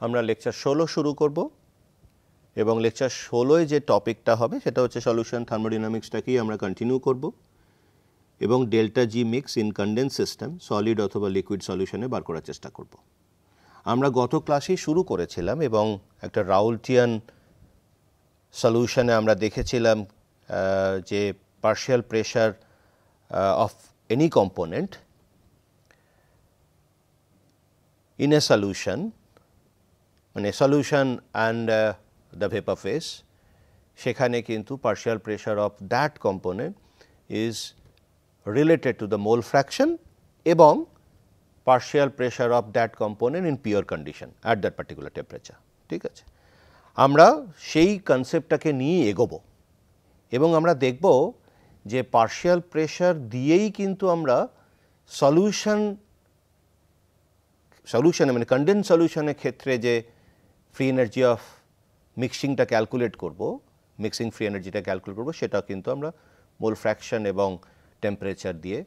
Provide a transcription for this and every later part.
আমরা লেকচার 16 শুরু করব এবং লেকচার 16 যে টপিকটা হবে সেটা হচ্ছে সলিউশন থার্মোডাইনামিক্সটাকেই আমরা কন্টিনিউ করব এবং delta G mix in condense system solid অথবা লিকুইড সলিউশনে বার করার চেষ্টা করব। আমরা গত ক্লাসেই শুরু করেছিলাম এবং একটা রাউলটিয়ান সলিউশনে আমরা দেখেছিলাম যে partial pressure of any component in a solution মানে solution and the vapor phase সেখানে কিন্তু partial pressure of that component is related to the mole fraction এবং partial pressure of that component in pure condition at that particular temperature ঠিক আছে। আমরা সেই কনসেপ্টটাকে নিয়ে এগোবো এবং আমরা দেখব যে partial pressure দিয়েই কিন্তু আমরা সলিউশনে মানে কনডেন্স সলিউশনের ক্ষেত্রে যে ফ্রি এনার্জি অফ মিক্সিংটা ক্যালকুলেট করব, মিক্সিং ফ্রি এনার্জিটা ক্যালকুলেট করব, সেটা কিন্তু আমরা মোল ফ্র্যাকশন এবং টেম্পারেচার দিয়ে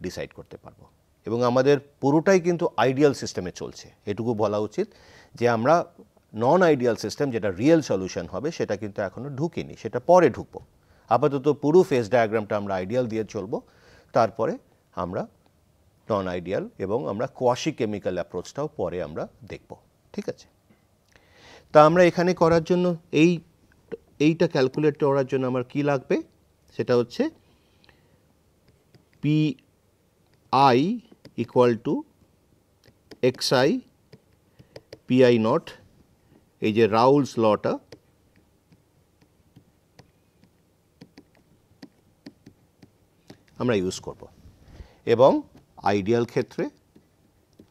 ডিসাইড করতে পারবো এবং আমাদের পুরোটাই কিন্তু আইডিয়াল সিস্টেমে চলছে। এটুকু বলা উচিত যে আমরা নন আইডিয়াল সিস্টেম যেটা রিয়েল সলিউশন হবে সেটা কিন্তু এখনও ঢুকিনি, সেটা পরে ঢুকবো। আপাতত পুরো ফেজ ডায়াগ্রামটা আমরা আইডিয়াল দিয়ে চলবো, তারপরে আমরা নন আইডিয়াল এবং আমরা কোয়াশি কেমিক্যাল অ্যাপ্রোচটাও পরে আমরা দেখব, ঠিক আছে। তা আমরা এখানে করার জন্য এইটা ক্যালকুলেট করার জন্য আমার কি লাগবে সেটা হচ্ছে P I equal to x i PI not, এই যে রাউলস লটা আমরা ইউজ করব এবং আইডিয়াল ক্ষেত্রে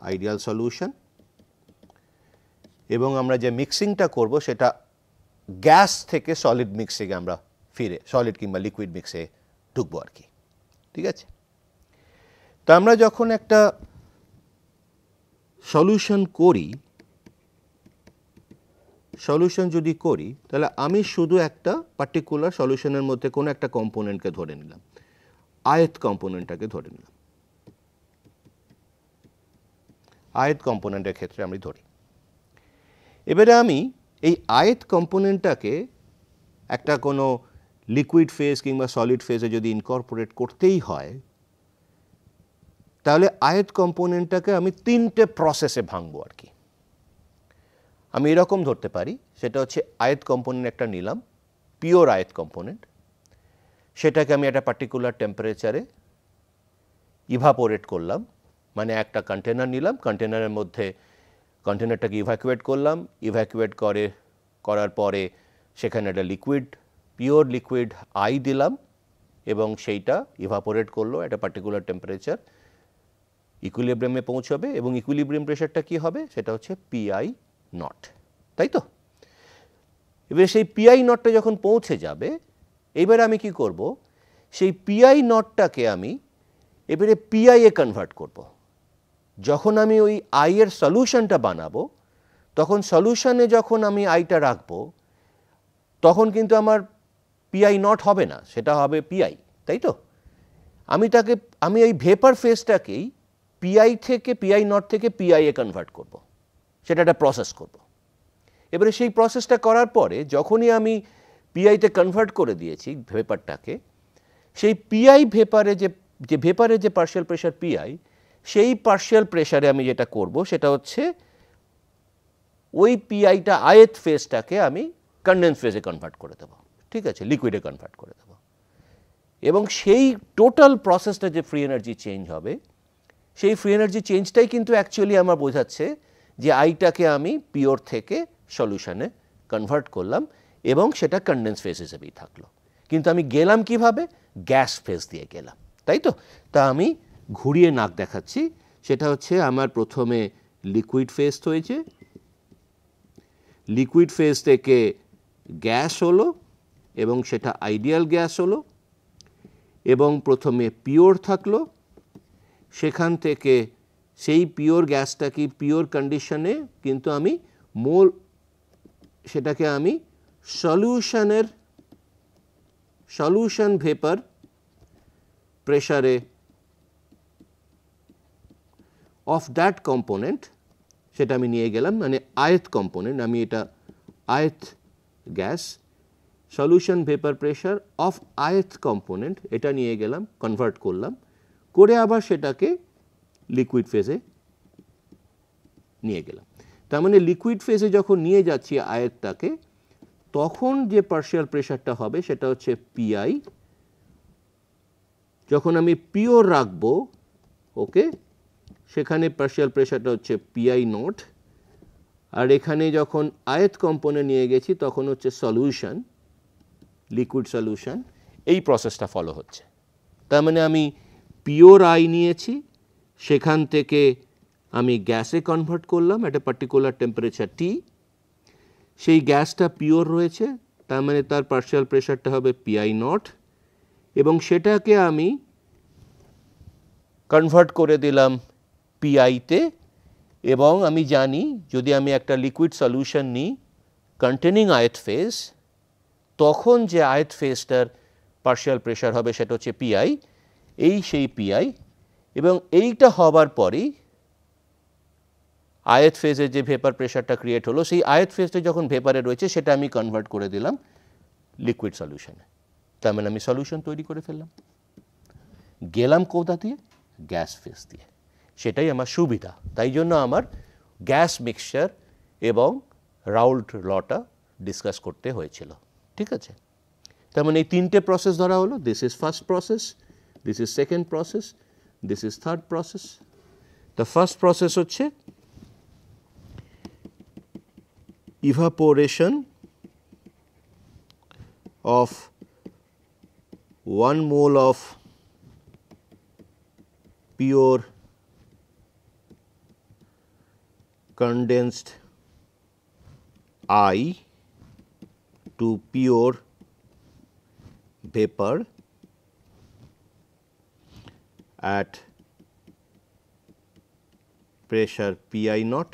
আইডিয়াল সলিউশন এবং আমরা যে মিক্সিংটা করব সেটা গ্যাস থেকে সলিড মিক্সিংয়ে আমরা ফিরে সলিড কিংবা লিকুইড মিক্সে ঢুকবো আর কি, ঠিক আছে। তা আমরা যখন একটা সলিউশন যদি করি তাহলে আমি শুধু একটা পার্টিকুলার সলিউশনের মধ্যে কোনো একটা কম্পোনেন্টকে ধরে নিলাম, আয়ত কম্পোনেন্টটাকে ধরে নিলাম। আয়ত কম্পোনেন্টের ক্ষেত্রে আমি ধরি। এবারে আমি এই আয়ত কম্পোনেন্টটাকে একটা কোনো লিকুইড ফেজ কিংবা সলিড ফেজে যদি ইনকর্পোরেট করতেই হয় তাহলে আয়ত কম্পোনেন্টটাকে আমি তিনটে প্রসেসে ভাঙবো আর কি। আমি এরকম ধরতে পারি, সেটা হচ্ছে আয়ত কম্পোনেন্ট একটা নিলাম, পিওর আয়ত কম্পোনেন্ট, সেটাকে আমি একটা পার্টিকুলার টেম্পারেচারে ইভাপোরেট করলাম, মানে একটা কন্টেনার নিলাম, কন্টেনারের মধ্যে কন্টেনারটাকে ইভ্যাকুয়েট করলাম, ইভ্যাকুয়েট করার পরে সেখানে একটা লিকুইড পিওর লিকুইড আই দিলাম এবং সেইটা ইভাপোরেট করলো একটা পার্টিকুলার টেম্পারেচার, ইকুইলিব্রিয়ামে পৌঁছবে এবং ইকুইলিব্রিয়াম প্রেশারটা কি হবে সেটা হচ্ছে পিআই নট, তাই তো। এবারে সেই পিআই নটটা যখন পৌঁছে যাবে এবারে আমি কি করব, সেই পিআই নটটাকে আমি এবারে পিআই এ কনভার্ট করব। যখন আমি ওই আই এর সলিউশনটা বানাবো তখন সলিউশনে যখন আমি আইটা রাখবো তখন কিন্তু আমার পিআই নট হবে না, সেটা হবে পিআই, তাই তো। আমি এই ভেপার ফেজটাকেই পিআই থেকে পিআই নট থেকে পিআই এ কনভার্ট করব, সেটা একটা প্রসেস করব। এবারে সেই প্রসেসটা করার পরে যখনই আমি পিআইতে কনভার্ট করে দিয়েছি ভেপারটাকে, সেই পিআই ভেপারে যে পার্শিয়াল প্রেশার পিআই, সেই পার্শিয়াল প্রেশারে আমি যেটা করব সেটা হচ্ছে ওই পিআইটা আয়ত ফেজটাকে আমি কনডেন্স ফেজে কনভার্ট করে দেবো, ঠিক আছে, লিকুইডে কনভার্ট করে দেবো এবং সেই টোটাল প্রসেসটা যে ফ্রি এনার্জি চেঞ্জ হবে সেই ফ্রি এনার্জি চেঞ্জটাই কিন্তু অ্যাকচুয়ালি আমার বোঝাচ্ছে যে আইটাকে আমি পিওর থেকে সলিউশনে কনভার্ট করলাম এবং সেটা কনডেন্স ফেজ হিসেবেই থাকলো। কিন্তু আমি গেলাম কিভাবে, গ্যাস ফেজ দিয়ে গেলাম, তাই তো। তা আমি ঘুরিয়ে নাক দেখাচ্ছি, সেটা হচ্ছে আমার প্রথমে লিকুইড ফেজ হয়েছে, লিকুইড ফেজ থেকে গ্যাস হলো এবং সেটা আইডিয়াল গ্যাস হলো এবং প্রথমে পিওর থাকলো, সেখান থেকে সেই পিওর গ্যাসটাকে পিওর কন্ডিশনে কিন্তু আমি সেটাকে আমি সলিউশন ভেপার প্রেশারে অফ দ্যাট কম্পোনেন্ট সেটা আমি নিয়ে গেলাম, মানে ith কম্পোনেন্ট, আমি এটা ith gas solution vapour pressure of ith component এটা নিয়ে গেলাম, কনভার্ট করলাম, করে আবার সেটাকে লিকুইড ফেজে নিয়ে গেলাম। তার মানে লিকুইড ফেজে যখন নিয়ে যাচ্ছি ithটাকে, তখন যে পার্শিয়াল প্রেশারটা হবে সেটা হচ্ছে পিআই। যখন আমি পিওর রাখবো, ওকে, সেখানে পার্শিয়াল প্রেশারটা হচ্ছে পিআই নট। আর এখানে যখন ith কম্পোনেন্ট নিয়ে গেছি তখন হচ্ছে সলিউশন, লিকুইড সলিউশন। এই প্রসেসটা ফলো হচ্ছে। তার মানে আমি পিওর আই নিয়েছি, সেখান থেকে আমি গ্যাসে কনভার্ট করলাম একটা পার্টিকুলার টেম্পারেচার টি, সেই গ্যাসটা পিওর রয়েছে, তার মানে তার পার্শিয়াল প্রেশারটা হবে পিআই নট, এবং সেটাকে আমি কনভার্ট করে দিলাম পিআইতে। এবং আমি জানি যদি আমি একটা লিকুইড সলিউশন নিই কন্টেনিং ith ফেজ, তখন যে ith ফেজটার পার্শিয়াল প্রেশার হবে সেটা হচ্ছে পিআই, এই সেই পিআই। এবং এইটা হবার পরেই ith ফেজে যে ভেপার প্রেশারটা ক্রিয়েট হলো, সেই ith ফেজটা যখন ভেপারে রয়েছে সেটা আমি কনভার্ট করে দিলাম লিকুইড সলিউশনে। তার মানে আমি সলিউশন তৈরি করে ফেললাম। গেলাম কোথা দিয়ে? গ্যাস ফেজ দিয়ে। সেটাই আমার সুবিধা। তাই জন্য আমার গ্যাস মিক্সচার এবং রাউল্ট লটা ডিসকাস করতে হয়েছিল। ঠিক আছে, তার মানে এই তিনটে প্রসেস ধরা হলো। This is first process, this is second process, this is third process. The first process হচ্ছে evaporation of 1 mole of pure condensed I to pure vapor at pressure PI naught.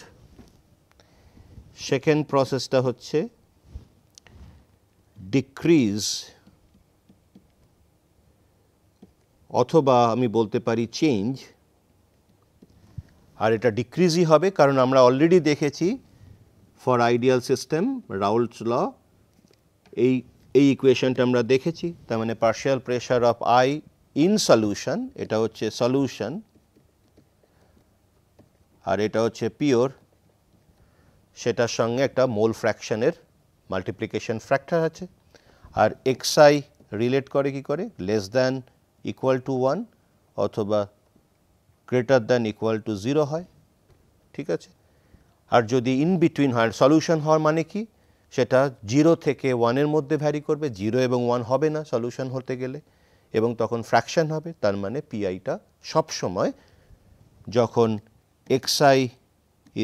Second প্রসেসটা হচ্ছে decrease, অথবা আমি বলতে পারি change. আর এটা ডিক্রিজই হবে, কারণ আমরা অলরেডি দেখেছি ফর আইডিয়াল সিস্টেম রাউল্টস ল, এই ইকুয়েশনটা আমরা দেখেছি। তার মানে partial pressure of I in solution, এটা হচ্ছে সলিউশন, আর এটা হচ্ছে পিওর, সেটার সঙ্গে একটা মোল ফ্র্যাকশনের মাল্টিপ্লিকেশন ফ্যাক্টর আছে। আর xi রিলেট করে কি করে? লেস দ্যান ইকুয়াল টু 1 অথবা গ্রেটার দ্যান ইকুয়াল টু 0 হয়। ঠিক আছে, আর যদি ইন বিটুইন হয়, সলিউশন হওয়ার মানে কি? সেটা 0 থেকে 1 এর মধ্যে ভ্যারি করবে, 0 এবং 1 হবে না সলিউশন হতে গেলে, এবং তখন ফ্র্যাকশন হবে। তার মানে পিআইটা সবসময় যখন xi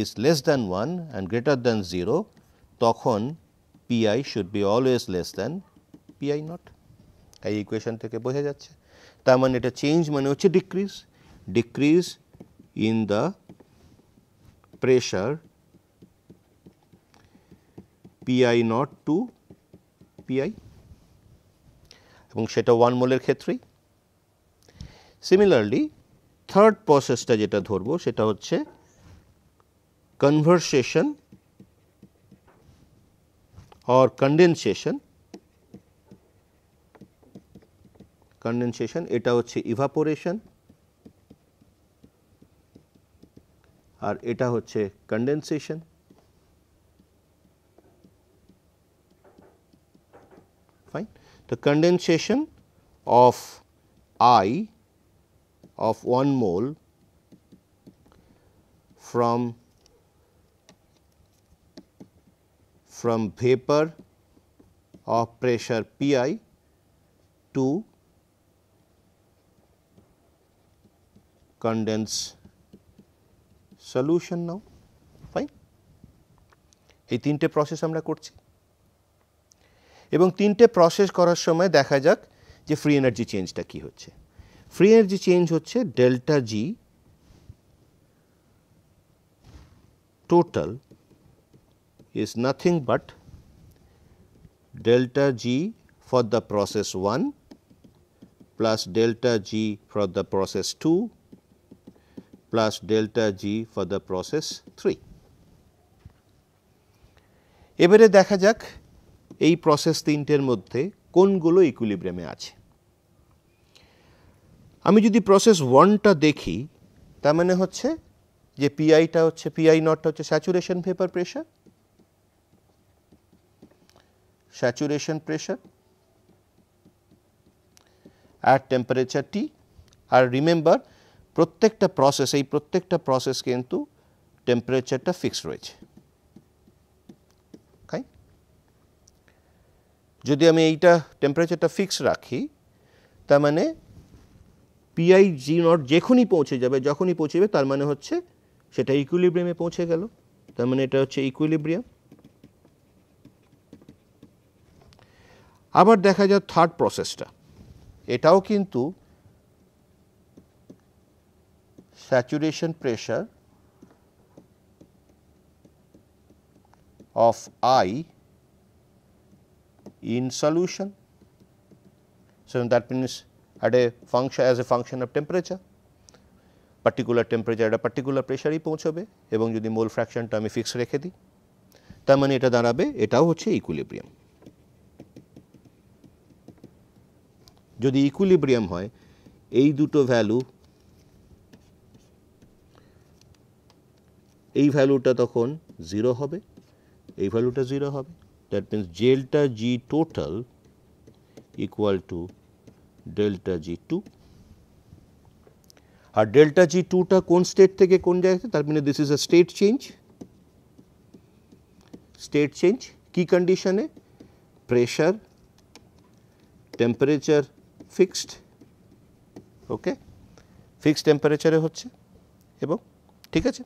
is less than 1 and greater than 0, তখন PI should be always less than PI naught। এই ইকুয়েশন থেকে বোঝা যাচ্ছে। তার মানে এটা চেঞ্জ মানে হচ্ছে decrease, decrease in the pressure PI naught to PI, এবং সেটা 1 মোলের ক্ষেত্রেই। সিমিলারলি থার্ড প্রসেসটা যেটা ধরবো সেটা হচ্ছে conversation or condensation, এটা হচ্ছে evaporation আর এটা হচ্ছে condensation। Fine, the condensation of I of 1 mole from vapor of pressure PI to condense solution now. Fine, এই তিনটে প্রসেস আমরা করছি, এবং তিনটে প্রসেস করার সময় দেখা যাক যে ফ্রি এনার্জি চেঞ্জটা কি হচ্ছে। ফ্রি এনার্জি চেঞ্জ হচ্ছে delta G total is nothing but delta G for the process 1 plus delta G for the process 2 plus delta G for the process 3. এবারে দেখা যাক এই প্রসেস তিনটের মধ্যে কোনগুলো ইকুইলিব্রিয়ামে আছে। আমি যদি প্রসেস 1টা দেখি, তার মানে হচ্ছে যে পিআইটা হচ্ছে, পিআই নটটা হচ্ছে saturation vapour pressure, saturation pressure at temperature T। আর রিমেম্বার প্রত্যেকটা প্রসেস, এই প্রত্যেকটা প্রসেস কিন্তু টেম্পারেচারটা ফিক্সড রয়েছে। যদি আমি এইটা টেম্পারেচারটা ফিক্স রাখি, তার মানে পিআই জি নট যখনই পৌঁছে যাবে, যখনই পৌঁছবে, তার মানে হচ্ছে সেটা ইকুইলিব্রিয়ামে পৌঁছে গেল, তার মানে এটা হচ্ছে ইকুইলিব্রিয়াম। আবার দেখা যাক থার্ড প্রসেসটা, এটাও কিন্তু saturation pressure of I in solution. So that means at a function, as a function of temperature, particular temperature at a particular pressure ই পৌঁছবে, এবং যদি মোল ফ্র্যাকশনটা আমি ফিক্স রেখে দিই, তার মানে এটা দাঁড়াবে, এটাও হচ্ছে ইকুইলিব্রিয়াম। যদি ইকুইলিব্রিয়াম হয়, এই দুটো ভ্যালু, এই ভ্যালুটা তখন 0 হবে, এই ভ্যালুটা 0 হবে। That means delta G total equal to delta G two. আর ডেল্টা জি টুটা কোন স্টেট থেকে কোন জায়গাতে, তার মানে this is a state change. State change কি কন্ডিশনে? Pressure, temperature fixed, okay, fixed টেম্পারেচারে হচ্ছে, এবং ঠিক আছে।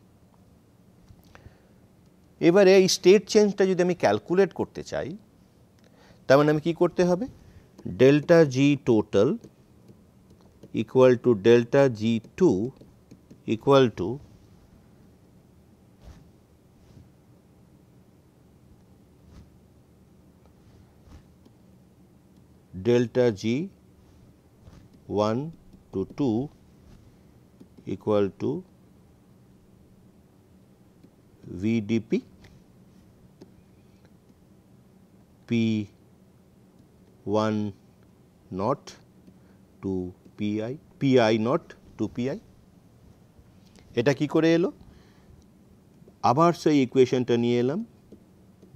এবারে এই স্টেট চেঞ্জটা যদি আমি ক্যালকুলেট করতে চাই, তার মানে আমি কী করতে হবে? Delta G total equal to delta G two equal to delta G 1 to 2 equal to VDP P1 not to PI, PI not to PI। এটা কি করে এলো? আবার সেই ইকুয়েশনটা নিয়ে এলাম,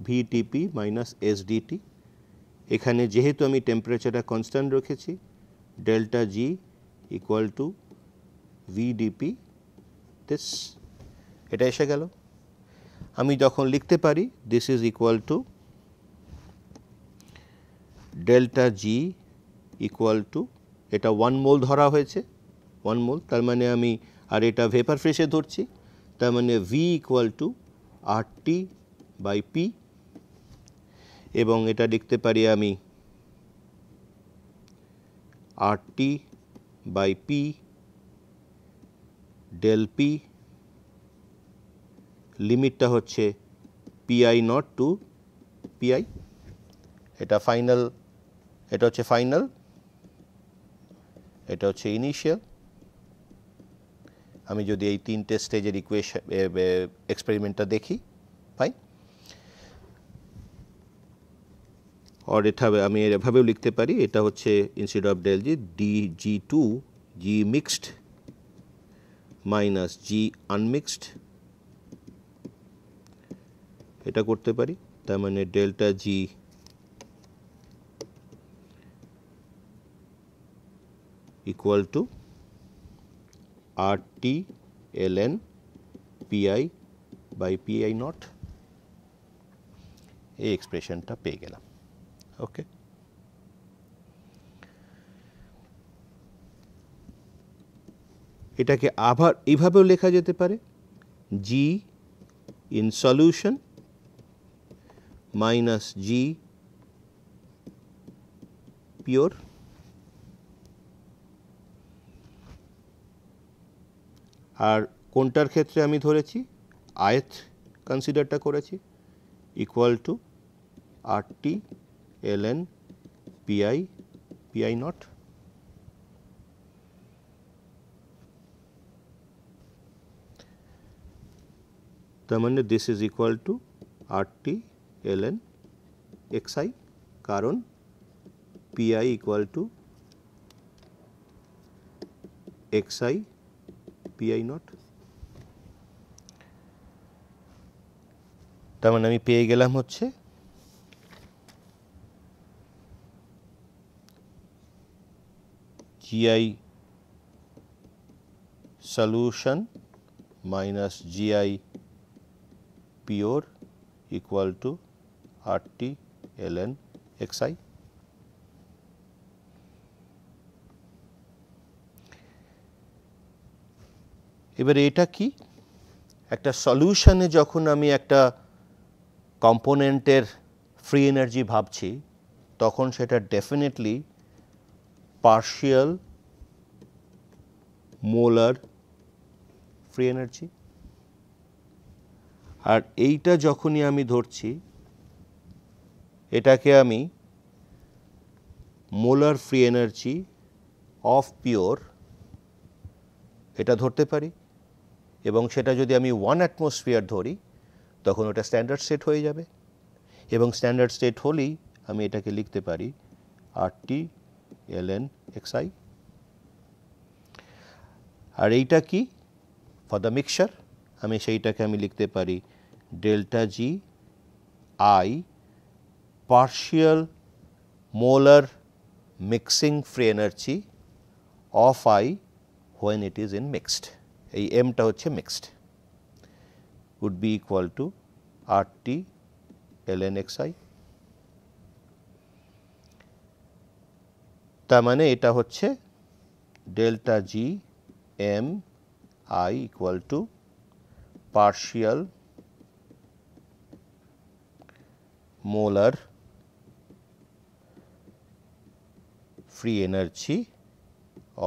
VTP মাইনাস SDT। এখানে যেহেতু আমি টেম্পারেচারটা কনস্ট্যান্ট রেখেছি, delta G equal two VDP this, এটা এসে গেল। আমি যখন লিখতে পারি this is equal to delta G equal two, এটা 1 মোল ধরা হয়েছে, 1 মোল, তার মানে আমি, আর এটা ভেপার ফ্রেশে ধরছি, তার মানে V equal to RT by P, এবং এটা লিখতে পারি আমি RT by P del P, লিমিটটা হচ্ছে PI নট টু PI। এটা ফাইনাল, এটা হচ্ছে ফাইনাল, এটা হচ্ছে ইনিশিয়াল। আমি যদি এই তিনটে স্টেজের ইকুয়েশন এক্সপেরিমেন্টটা দেখি, ফাইন। আর এটা আমি এভাবেও লিখতে পারি, এটা হচ্ছে instead of del G, D G to G mixed minus G unmixed, এটা করতে পারি। তার মানে delta G equal to RT ln PI by PI naught, এই এক্সপ্রেশনটা পেয়ে গেলাম, ওকে। এটাকে আবার এইভাবেও লেখা যেতে পারে, G in solution minus G pure, আর কোনটার ক্ষেত্রে আমি ধরেছি, আয়ত কনসিডারটা করেছি, equal to RT ln PI PI naught. তার মানে this is equal to RT ln xi, কারণ pi equal to xi pi naught. তার মানে আমি পেয়ে গেলাম হচ্ছে GI solution minus GI pure equal to RT ln xi। এবারে এটা কি, একটা সলিউশনে যখন আমি একটা কম্পোনেন্টের ফ্রি এনার্জি ভাবছি তখন সেটা definitely partial molar free energy, আর এইটা যখনই আমি ধরছি এটাকে আমি molar free energy of pure এটা ধরতে পারি, এবং সেটা যদি আমি 1 অ্যাটমসফিয়ার ধরি তখন ওটা স্ট্যান্ডার্ড স্টেট হয়ে যাবে, এবং স্ট্যান্ডার্ড স্টেট হলেই আমি এটাকে লিখতে পারি RT ln xi। আর এইটা কি, ফর দ্য মিক্সচার আমি সেইটাকে আমি লিখতে পারি delta G I partial molar mixing free energy of I when it is in mixed, এই এমটা হচ্ছে mixed, would be equal to RT ln xi। তার মানে এটা হচ্ছে delta G M I equal to partial molar free energy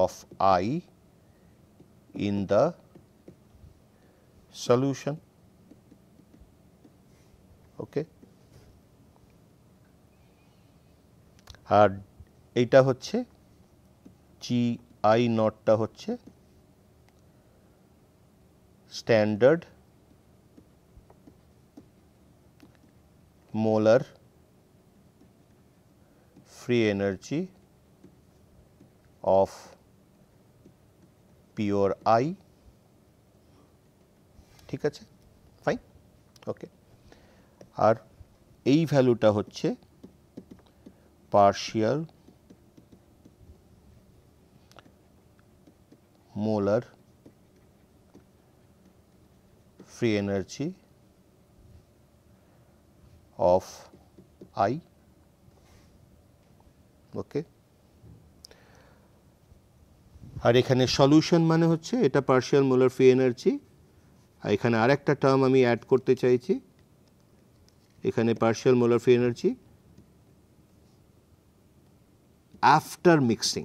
of I in the solution। Okay, আর এইটা হচ্ছে GI নটটা হচ্ছে standard molar free energy of pure I. ঠিক আছে, ফাইন, ওকে। আর এই ভ্যালুটা হচ্ছে partial molar free energy of I. Okay, আর এখানে সলিউশন মানে হচ্ছে এটা পার্শিয়াল মোলার ফ্রি এনার্জি, আর এখানে আরেকটা টার্ম আমি অ্যাড করতে চাইছি, এখানে partial molar free energy after mixing,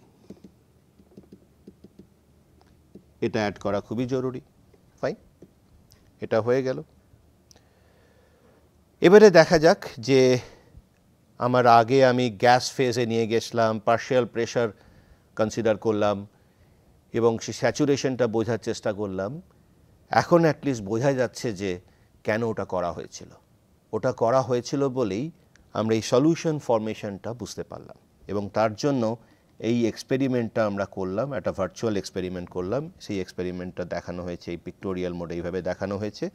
এটা অ্যাড করা খুবই জরুরি। ফাইন, এটা হয়ে গেল। এবারে দেখা যাক যে আমার আগে আমি গ্যাস ফেজে নিয়ে গেছিলাম, পার্শিয়াল প্রেশার কনসিডার করলাম এবং সে স্যাচুরেশনটা বোঝার চেষ্টা করলাম। এখন অ্যাটলিস্ট বোঝা যাচ্ছে যে কেন ওটা করা হয়েছিল। ওটা করা হয়েছিল বলেই আমরা এই সলিউশন ফরমেশনটা বুঝতে পারলাম, এবং তার জন্য এই এক্সপেরিমেন্টটা আমরা করলাম, একটা ভার্চুয়াল এক্সপেরিমেন্ট করলাম। সেই এক্সপেরিমেন্টটা দেখানো হয়েছে এই পিক্টোরিয়াল মোডে, এইভাবে দেখানো হয়েছে,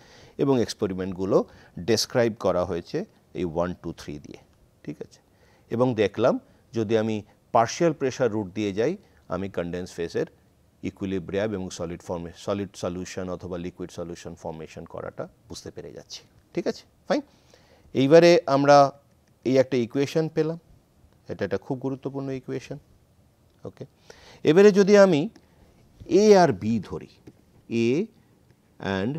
এবং এক্সপেরিমেন্টগুলো ডেসক্রাইব করা হয়েছে এই 1, 2, 3 দিয়ে। ঠিক আছে, এবং দেখলাম যদি আমি পার্শিয়াল প্রেশার রুট দিয়ে যাই আমি কনডেন্স ফেজের ইকুইলিব্রিয়াম এবং সলিড সলিউশন অথবা লিকুইড সলিউশন ফর্মেশন করাটা বুঝতে পেরে যাচ্ছি। ঠিক আছে, ফাইন। এইবারে আমরা এই একটা ইকুয়েশন পেলাম, এটা একটা খুব গুরুত্বপূর্ণ ইকুয়েশন। ওকে, এবারে যদি আমি এ আর বি ধরি, এ অ্যান্ড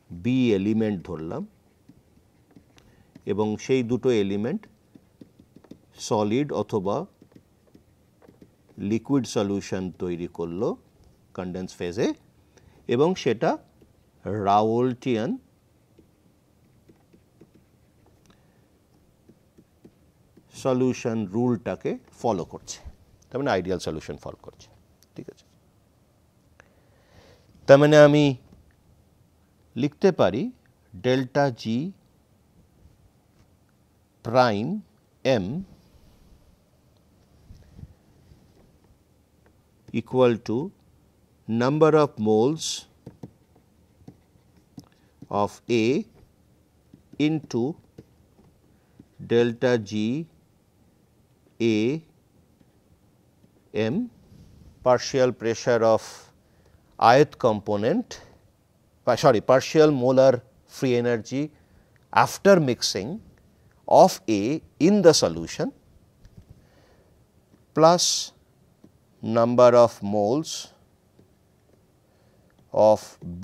বি এলিমেন্ট ধরলাম, এবং সেই দুটো এলিমেন্ট সলিড অথবা লিকুইড সলিউশন তৈরি করলো কনডেন্স ফেজে, এবং সেটা রাওলটিয়ান সলিউশন রুলটাকে ফলো করছে, তার মানে আইডিয়াল সলিউশন ফলো করছে। ঠিক আছে, তার মানে আমি লিখতে পারি delta G prime m equal to number of moles of A into delta G A m, partial pressure of ith component, partial molar free energy after mixing of A in the solution, plus number of moles of B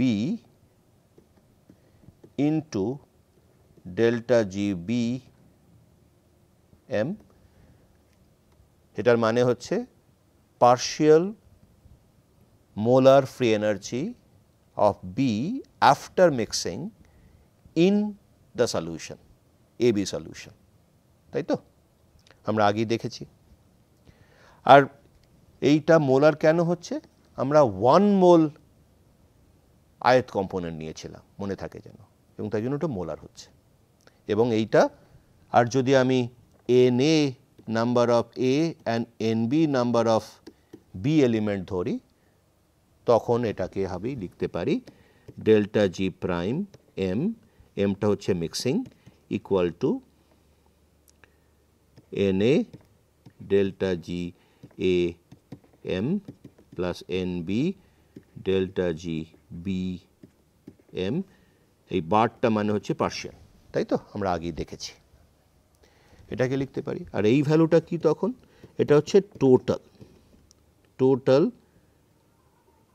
into delta G B m, এটার মানে হচ্ছে partial molar free energy of B after mixing in the solution, AB solution, তাই তো আমরা আগেই দেখেছি। আর এইটা molar কেন হচ্ছে, আমরা 1 মোল আয়ত কম্পোনেন্ট নিয়েছিলাম মনে থাকে যেন, এবং তাই জন্য ওটা মোলার হচ্ছে। এবং এইটা আর যদি আমি Na number of A and Nb number of B element ধরি, তখন এটাকে আমি লিখতে পারি ডেল্টা G প্রাইম m, mটা হচ্ছে mixing, equal to Na delta G A m plus Nb delta G B m, এই বারটা মানে হচ্ছে পার্শিয়াল, তাই তো আমরা আগেই দেখেছি। এটাকে লিখতে পারি। আর এই ভ্যালুটা কি তখন, এটা হচ্ছে total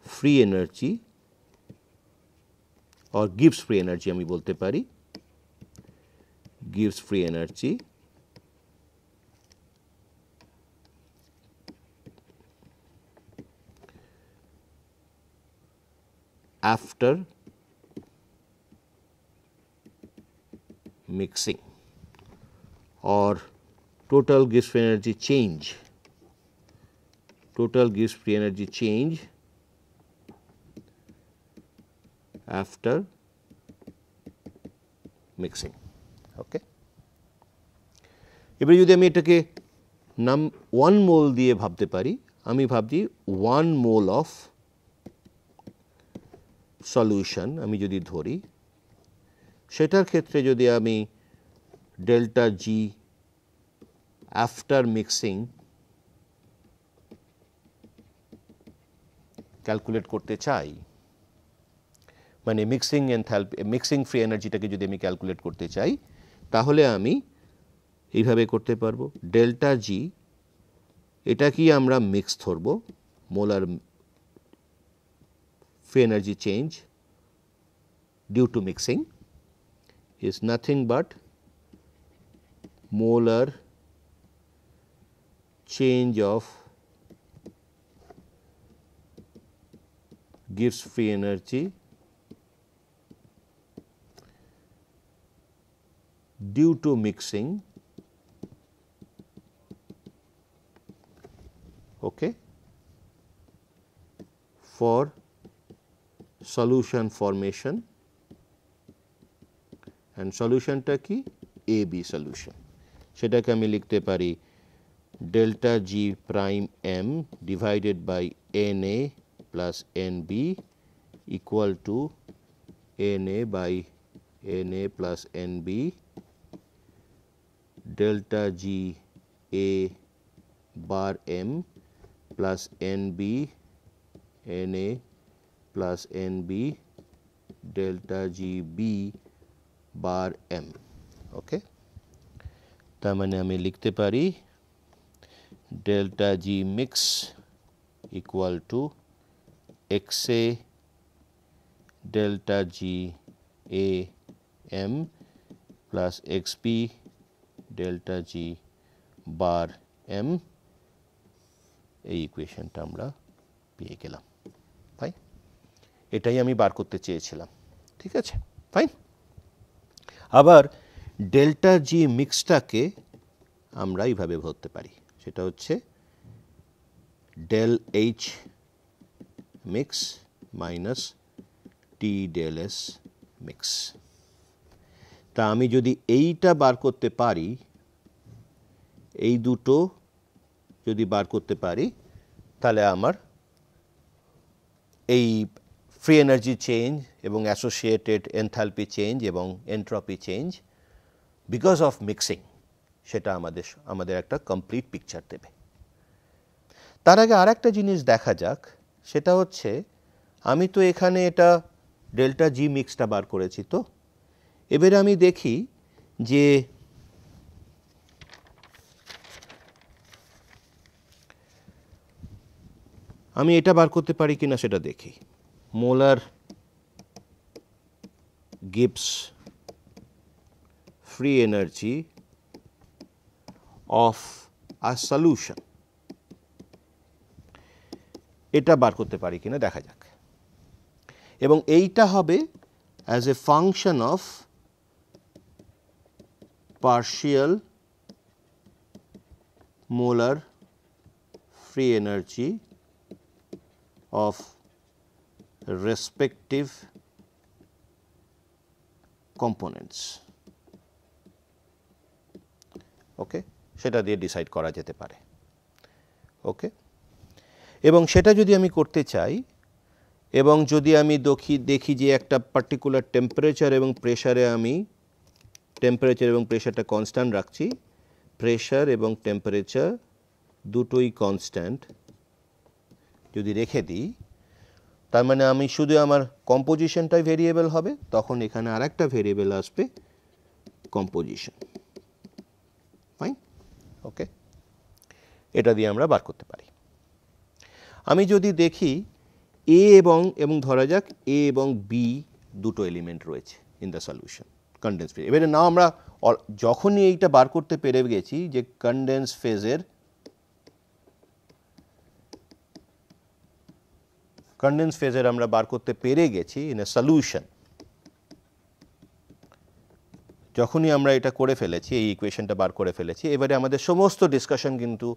free energy or gives free energy আমি বলতে পারি, gives free energy after mixing, or total gives free energy change, total gives free energy change after mixing, okay। এবারে যদি আমি এটাকে 1 মোল দিয়ে ভাবতে পারি, আমি ভাবছি 1 মোল অফ সলিউশন আমি যদি ধরি, সেটার ক্ষেত্রে যদি আমি ডেল্টা জি আফটার মিক্সিং ক্যালকুলেট করতে চাই, মানে মিক্সিং এনথালপি, মিক্সিং ফ্রি এনার্জিটাকে যদি আমি ক্যালকুলেট করতে চাই, তাহলে আমি এইভাবে করতে পারবো। ডেল্টা জি, এটা কি আমরা মিক্স ধরবো, molar free energy change due to mixing is nothing but molar change of Gibbs free energy due to mixing, okay, for solution formation, and solution টা কি AB solution, সেটাকে আমি লিখতে পারি delta G prime m divided by Na plus Nb equal to Na by Na plus Nb delta G A bar m plus Nb Na plus Nb delta G B bar m, okay। তার মানে আমি লিখতে পারি delta G mix equal to XA delta G A m plus XB delta G bar m, এই ইকুয়েশনটা আমরা পেয়ে গেলাম। Fine, এটাই আমি বার করতে চেয়েছিলাম, ঠিক আছে, ফাইন। আবার ডেল্টা জি মিক্সটাকে আমরা এইভাবে ধরতে পারি, সেটা হচ্ছে ডেল এইচ মিক্স মাইনাস টি ডেল এস মিক্স। তা আমি যদি এইটা বার করতে পারি, এই দুটো যদি বার করতে পারি তাহলে আমার এই ফ্রি এনার্জি চেঞ্জ এবং অ্যাসোসিয়েটেড এনথালপি চেঞ্জ এবং entropy change because of mixing সেটা আমাদের একটা কমপ্লিট পিকচার দেবে। তার আগে আর একটা জিনিস দেখা যাক, সেটা হচ্ছে আমি তো এখানে এটা ডেল্টা জি মিক্সটা বার করেছি, তো এবারে আমি দেখি যে আমি এটা বার করতে পারি কিনা সেটা দেখি। Molar gives free energy of a solution, এটা বার করতে পারি কিনা দেখা যাক। এবং এইটা হবে as a function of partial molar free energy of respective components, ওকে, সেটা দিয়ে ডিসাইড করা যেতে পারে। ওকে, এবং সেটা যদি আমি করতে চাই এবং যদি আমি দেখি যে একটা পার্টিকুলার টেম্পারেচার এবং প্রেশারে আমি টেম্পারেচার এবং প্রেশারটা কনস্ট্যান্ট রাখছি, প্রেশার এবং টেম্পারেচার দুটোই কনস্ট্যান্ট যদি রেখে দিই, তার মানে আমি শুধু আমার কম্পোজিশনটাই ভেরিয়েবল হবে, তখন এখানে আর একটা ভেরিয়েবল আসবে কম্পোজিশন। ফাইন, ওকে, এটা দিয়ে আমরা বার করতে পারি। আমি যদি দেখি এ এবং ধরা যাক এ এবং বি দুটো এলিমেন্ট রয়েছে in the solution condense phase. এবারে না আমরা যখনই এইটা বার করতে পেরে গেছি যে কনডেন্স ফেজের আমরা বার করতে পেরে গেছি ইন এ সলিউশন, যখনই আমরা এটা করে ফেলেছি, এই ইকুয়েশনটা বার করে ফেলেছি, এবারে আমাদের সমস্ত ডিসকাশন কিন্তু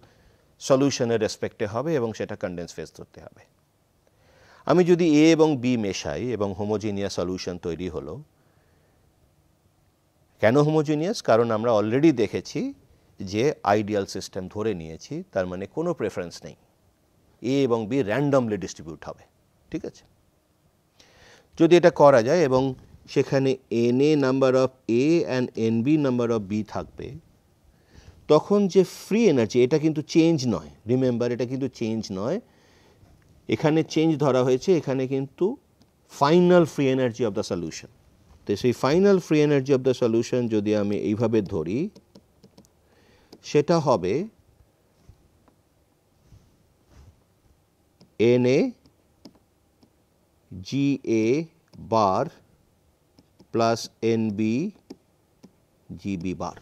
সলিউশনের রেসপেক্টে হবে এবং সেটা কনডেন্স ফেজ ধরতে হবে। আমি যদি এ এবং বি মেশাই এবং হোমোজিনিয়াস সলিউশন তৈরি হলো। কেন হোমোজিনিয়াস? কারণ আমরা অলরেডি দেখেছি যে আইডিয়াল সিস্টেম ধরে নিয়েছি, তার মানে কোনো প্রেফারেন্স নেই, এ এবং বি র্যান্ডমলি ডিস্ট্রিবিউট হবে। ঠিক আছে, যদি এটা করা যায় এবং সেখানে N A number of A and N B number of B থাকবে, তখন যে ফ্রি এনার্জি, এটা কিন্তু চেঞ্জ নয়, রিমেম্বার এটা কিন্তু চেঞ্জ নয়, এখানে চেঞ্জ ধরা হয়েছে, এখানে কিন্তু final free energy of the solution. তো সেই final free energy of the solution যদি আমি এইভাবে ধরি, সেটা হবে N A G A bar plus N B G B bar.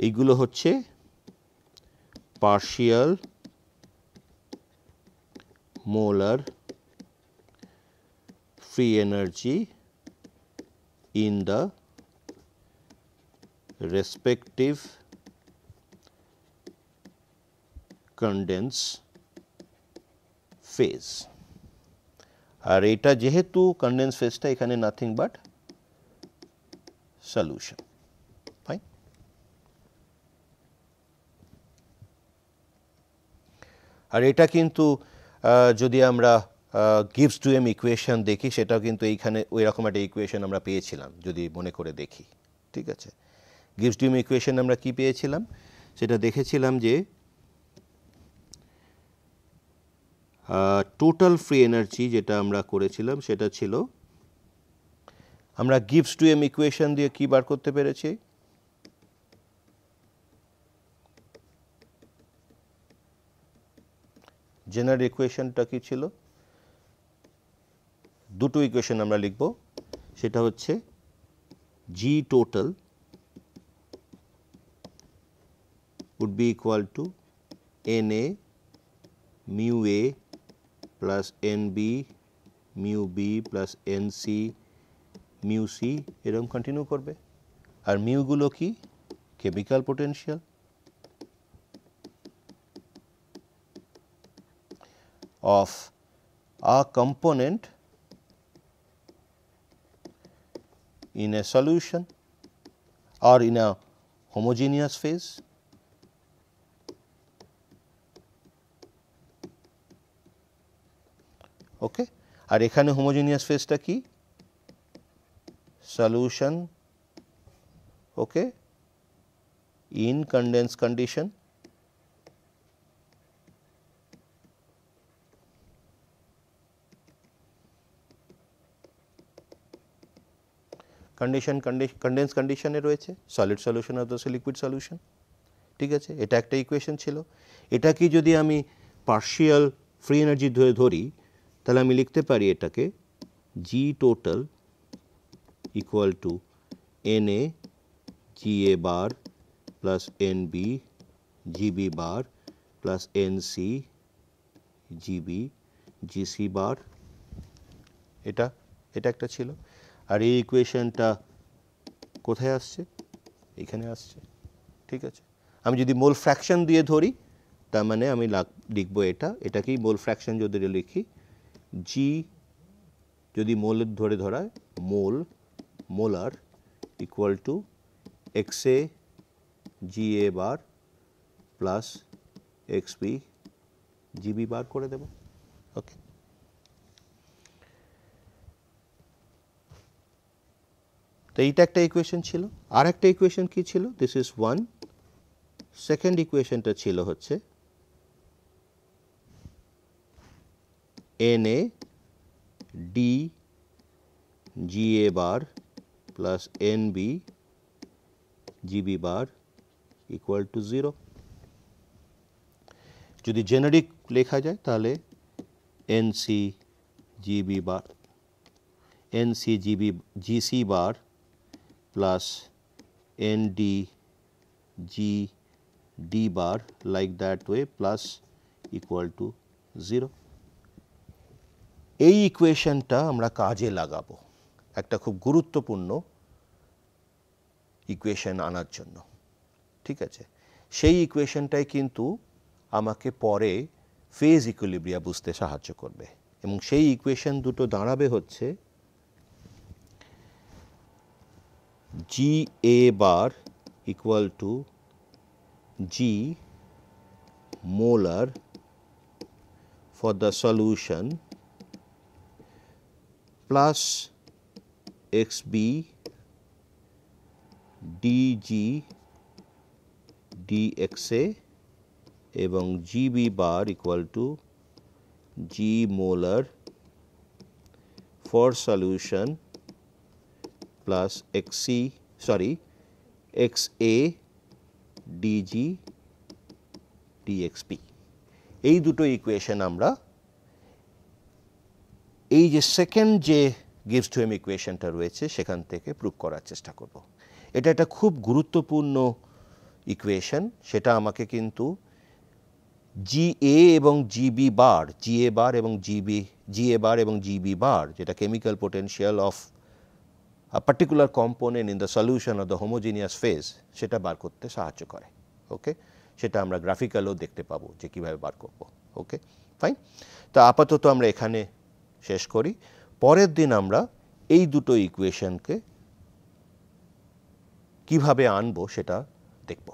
এইগুলো হচ্ছে partial molar free energy in the respective condense phase. আর এটা যেহেতু কনডেন্স ফেজটা, এখানে নাথিং বাট সলিউশন। ফাইন, আর এটা কিন্তু যদি আমরা গিভস টু এম ইকুয়েশন দেখি, সেটাও কিন্তু এইখানে ওই রকম একটা ইকুয়েশন আমরা পেয়েছিলাম, যদি মনে করে দেখি। ঠিক আছে, গিভস টু এম ইকুয়েশন আমরা কি পেয়েছিলাম, সেটা দেখেছিলাম যে টোটাল ফ্রি এনার্জি যেটা আমরা করেছিলাম সেটা ছিল, আমরা গিভস টু এম ইকুয়েশন দিয়ে কি বার করতে পেরেছি, জেনারেল ইকুয়েশনটা কি ছিল, দুটো ইকুয়েশন আমরা লিখব, সেটা হচ্ছে জি total would be equal to NA mu A plus NB mu B plus NC mu C, এরকম কন্টিনিউ করবে। আর মিউগুলো কি, chemical potential, of a component in a solution or in a homogeneous phase, okay, আর এখানে homogeneous ফেজটা কি, solution, okay, in condense condition, condense কন্ডিশনে রয়েছে solid solution of the liquid solution, ঠিক আছে, এটা একটা ইকুয়েশন ছিল। এটা কি যদি আমি পার্শিয়াল ফ্রি এনার্জি ধরি তাহলে আমি লিখতে পারি এটাকে G total equal to NA GA bar plus NB GB bar plus NC GB GC bar, এটা একটা ছিল। আর এই ইকুয়েশনটা কোথায় আসছে, এখানে আসছে, ঠিক আছে। আমি যদি মোল ফ্র্যাকশন দিয়ে ধরি তার মানে আমি লিখবো এটাকেই মোল ফ্র্যাকশন যদি লিখি, জি যদি মোল ধরে ধরায় molar equal to XA GA bar plus XB GB bar করে দেব, ওকে। তো এইটা একটা ইকুয়েশন ছিল। আর একটা ইকুয়েশন কি ছিল, দিস ইজ ওয়ান। সেকেন্ড ইকুয়েশনটা ছিল হচ্ছে NA D GA bar plus NB GB bar equal to 0। যদি জেনারিক লেখা যায় তাহলে NC GB bar NC GB GC bar plus ND G D bar like that way plus equal to 0। এই ইকুয়েশনটা আমরা কাজে লাগাবো একটা খুব গুরুত্বপূর্ণ ইকুয়েশন আনার জন্য, ঠিক আছে। সেই ইকুয়েশনটাই কিন্তু আমাকে পরে ফেজ ইকুইলিব্রিয়া বুঝতে সাহায্য করবে, এবং সেই ইকুয়েশন দুটো দাঁড়াবে হচ্ছে G A bar equal to G molar for the solution plus XB DG DXA এবং GB bar equal to G molar for solution plus XA DG DXP। এই দুটো ইকুয়েশন আমরা এই যে সেকেন্ড যে গিভস টু এম ইকুয়েশনটা রয়েছে সেখান থেকে প্রুভ করার চেষ্টা করব। এটা একটা খুব গুরুত্বপূর্ণ ইকুয়েশন, সেটা আমাকে কিন্তু জিএ এবং জিবি বার, জিএ বার এবং জিবি বার, যেটা chemical potential of a particular component in the solution of the homogeneous phase, সেটা বার করতে সাহায্য করে, ওকে। সেটা আমরা গ্রাফিক্যালও দেখতে পাবো যে কীভাবে বার করব, ওকে, ফাইন। তো আপাতত আমরা এখানে শেষ করি। পরের দিন আমরা এই দুটো ইকুয়েশনকে কিভাবে আনবো সেটা দেখব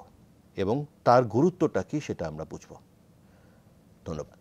এবং তার গুরুত্বটা কি সেটা আমরা বুঝব। ধন্যবাদ।